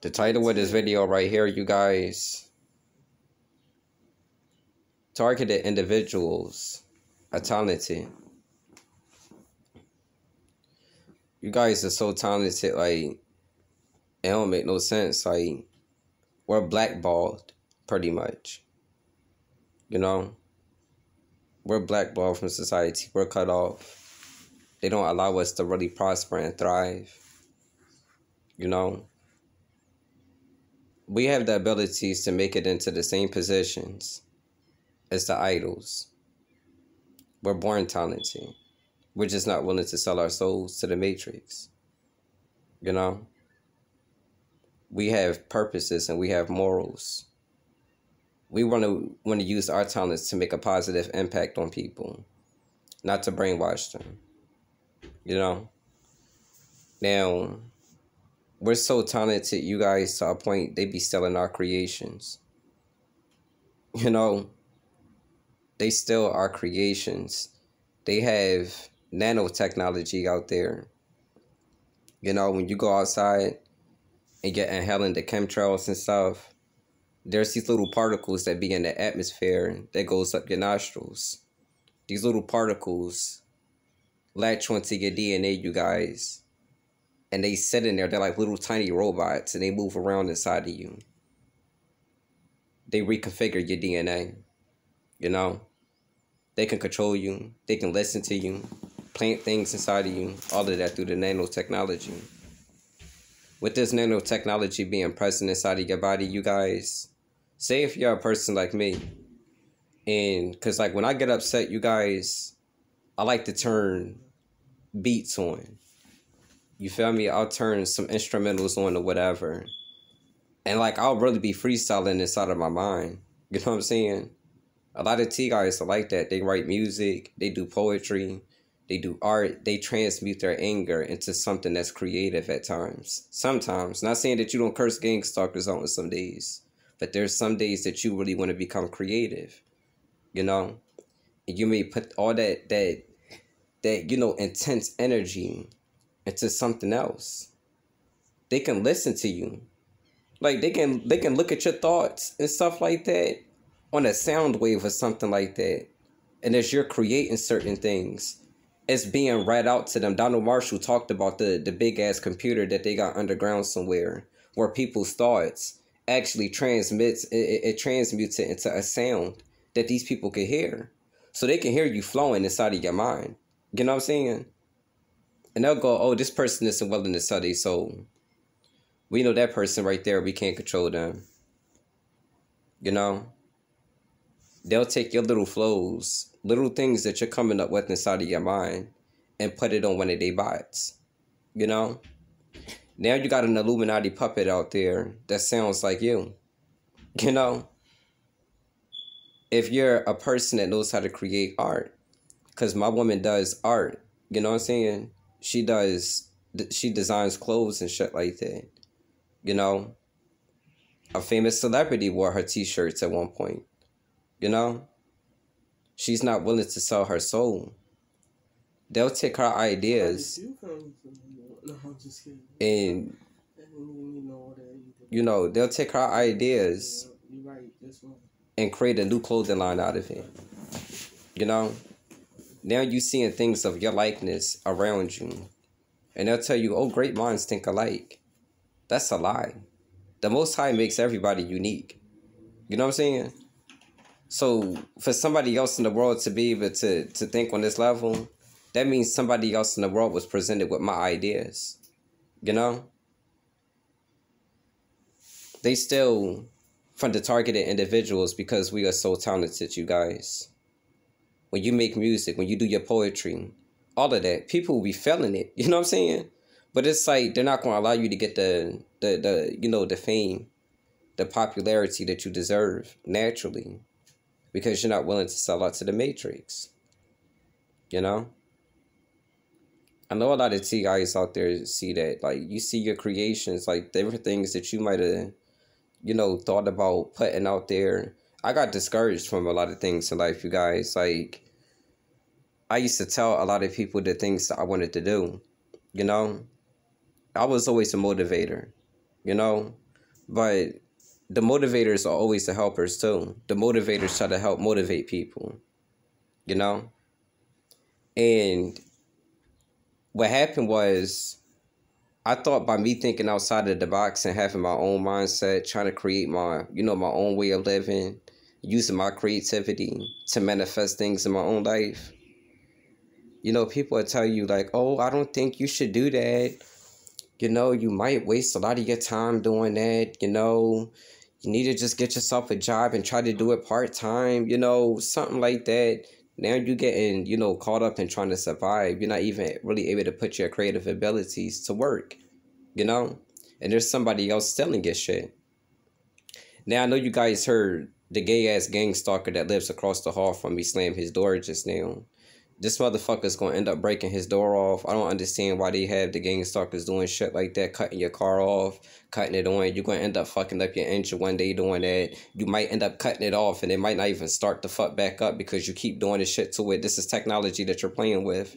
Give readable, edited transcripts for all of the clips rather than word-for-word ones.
The title of this video right here, you guys, targeted individuals are talented. You guys are so talented, like, it don't make no sense. Like, we're blackballed, pretty much. You know? We're blackballed from society. We're cut off. They don't allow us to really prosper and thrive. You know? We have the abilities to make it into the same positions as the idols. We're born talented. We're just not willing to sell our souls to the matrix. You know? We have purposes and we have morals. We want to use our talents to make a positive impact on people, not to brainwash them. You know? Now, we're so talented, you guys, to a point they be selling our creations. You know? They steal our creations. They have nanotechnology out there. You know, when you go outside and get inhaling the chemtrails and stuff, there's these little particles that be in the atmosphere that goes up your nostrils. These little particles latch onto your DNA, you guys. And they sit in there. They're like little tiny robots, and they move around inside of you. They reconfigure your DNA. You know? They can control you. They can listen to you. Plant things inside of you. All of that through the nanotechnology. With this nanotechnology being present inside of your body, you guys, say if you're a person like me, and because like when I get upset, you guys, I like to turn beats on. You feel me? I'll turn some instrumentals on or whatever. And like I'll really be freestyling inside of my mind. You know what I'm saying? A lot of T guys are like that. They write music, they do poetry, they do art, they transmute their anger into something that's creative at times. Sometimes. Not saying that you don't curse gang stalkers on some days. But there's some days that you really want to become creative. You know? And you may put all that you know, intense energy into something else. They can listen to you. Like they can look at your thoughts and stuff like that on a sound wave or something like that. And as you're creating certain things, it's being read out to them. Donald Marshall talked about the big ass computer that they got underground somewhere where people's thoughts actually transmutes it into a sound that these people can hear. So they can hear you flowing inside of your mind. You know what I'm saying? And they'll go, oh, this person isn't willing to study, so we know that person right there, we can't control them. You know? They'll take your little flows, little things that you're coming up with inside of your mind, and put it on one of their bots. You know? Now you got an Illuminati puppet out there that sounds like you. You know? If you're a person that knows how to create art, because my woman does art, you know what I'm saying? She designs clothes and shit like that. You know? A famous celebrity wore her t-shirts at one point. You know? She's not willing to sell her soul. They'll take her ideas and, you know, they'll take her ideas and create a new clothing line out of it. You know? Now you seeing things of your likeness around you. And they'll tell you, oh, great minds think alike. That's a lie. The Most High makes everybody unique. You know what I'm saying? So for somebody else in the world to be able to think on this level, that means somebody else in the world was presented with my ideas. You know? They still from the targeted individuals because we are so talented, you guys. When you make music, when you do your poetry, all of that, people will be feeling it. You know what I'm saying? But it's like they're not going to allow you to get the you know, the fame, the popularity that you deserve naturally, because you're not willing to sell out to the matrix. You know? I know a lot of T guys out there see that. Like, you see your creations, like different things that you might have, you know, thought about putting out there. I got discouraged from a lot of things in life, you guys. Like, I used to tell a lot of people the things that I wanted to do. you know. I was always a motivator, you know, but the motivators are always the helpers too. The motivators try to help motivate people, you know. And what happened was, I thought by me thinking outside of the box and having my own mindset, trying to create my, my own way of living, using my creativity to manifest things in my own life. People will tell you like, oh, I don't think you should do that. You might waste a lot of your time doing that. You need to just get yourself a job and try to do it part-time, something like that. Now you're getting, caught up in trying to survive. You're not even really able to put your creative abilities to work, and there's somebody else stealing your shit. Now, I know you guys heard the gay-ass gang stalker that lives across the hall from me slam his door just now. This motherfucker's going to end up breaking his door off. I don't understand why they have the gang stalkers doing shit like that, cutting your car off, cutting it on. You're going to end up fucking up your engine one day doing that. You might end up cutting it off, and it might not even start the fuck back up because you keep doing this shit to it. This is technology that you're playing with,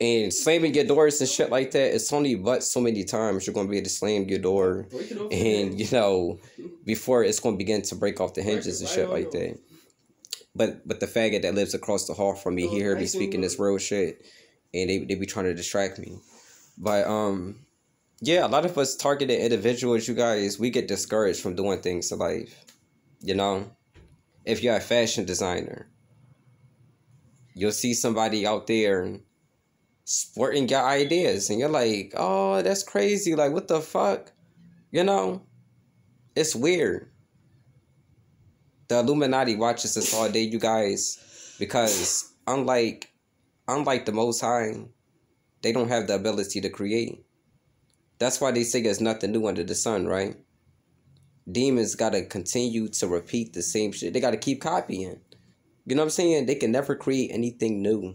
And slamming your doors and shit like that, it's only but so many times you're going to be able to slam your door. And, before it's going to begin to break off the hinges and shit like that. But the faggot that lives across the hall from me, he heard me speaking this real shit, and they be trying to distract me. But yeah, a lot of us targeted individuals, you guys, we get discouraged from doing things in life. If you're a fashion designer, you'll see somebody out there sporting your ideas, and you're like, oh, that's crazy. Like, what the fuck? It's weird. The Illuminati watches us all day, you guys, because unlike the Most High, they don't have the ability to create. That's why they say there's nothing new under the sun, right? Demons got to continue to repeat the same shit. They got to keep copying. You know what I'm saying? They can never create anything new.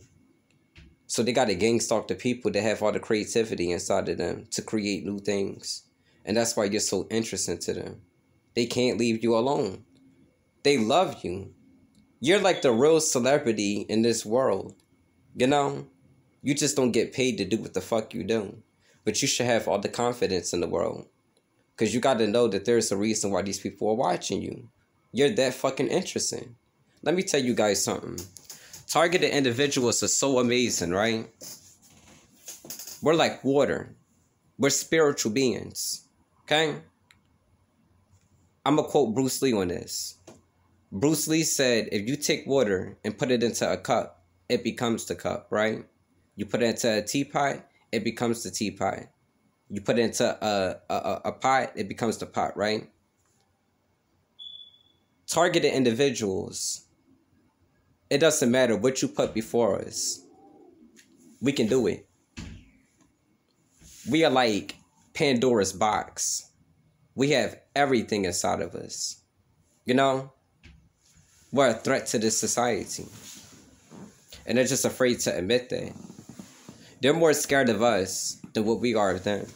So they got to gang stalk the people that have all the creativity inside of them to create new things. And that's why you're so interesting to them. They can't leave you alone. They love you. You're like the real celebrity in this world. You just don't get paid to do what the fuck you do. But you should have all the confidence in the world. Because you got to know that there's a reason why these people are watching you. You're that fucking interesting. Let me tell you guys something. Targeted individuals are so amazing, right? We're like water. We're spiritual beings. Okay? I'm going to quote Bruce Lee on this. Bruce Lee said, if you take water and put it into a cup, it becomes the cup, right? You put it into a teapot, it becomes the teapot. You put it into a pot, it becomes the pot, right? Targeted individuals, it doesn't matter what you put before us. We can do it. We are like Pandora's box. We have everything inside of us. We're a threat to this society. And they're just afraid to admit that. They're more scared of us than what we are of them.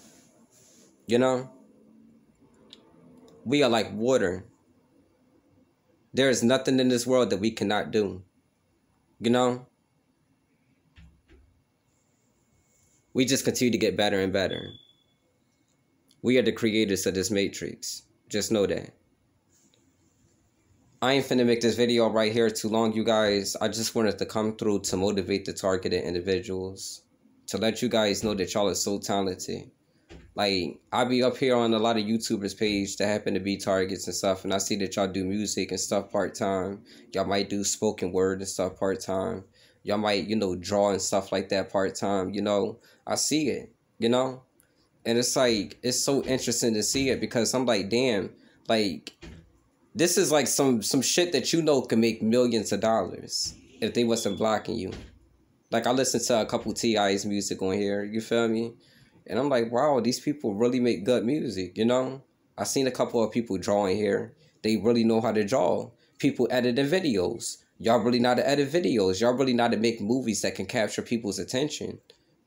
We are like water. There is nothing in this world that we cannot do. We just continue to get better and better. We are the creators of this matrix. Just know that. I ain't finna make this video right here too long, you guys. I just wanted to come through to motivate the targeted individuals. To let you guys know that y'all are so talented. Like, I be up here on a lot of YouTubers' page that happen to be targets and stuff. And I see that y'all do music and stuff part-time. Y'all might do spoken word and stuff part-time. Y'all might, draw and stuff like that part-time. I see it, And it's like, it's so interesting to see it because I'm like, damn, like... This is like some shit that can make millions of dollars if they wasn't blocking you. Like, I listened to a couple T.I.'s music on here, you feel me? And I'm like, wow, these people really make good music, I seen a couple of people drawing here. They really know how to draw. People editing videos. Y'all really know how to edit videos. Y'all really know how to make movies that can capture people's attention.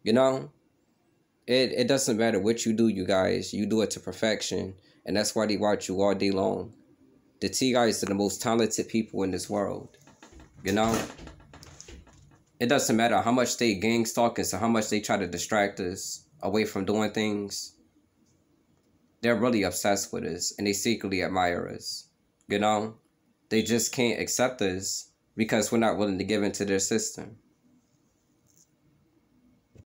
It doesn't matter what you do, you guys. You do it to perfection. And that's why they watch you all day long. The T.I.'s are the most talented people in this world. It doesn't matter how much they gang stalk us or how much they try to distract us away from doing things. They're really obsessed with us and they secretly admire us. You know? They just can't accept us because we're not willing to give into their system.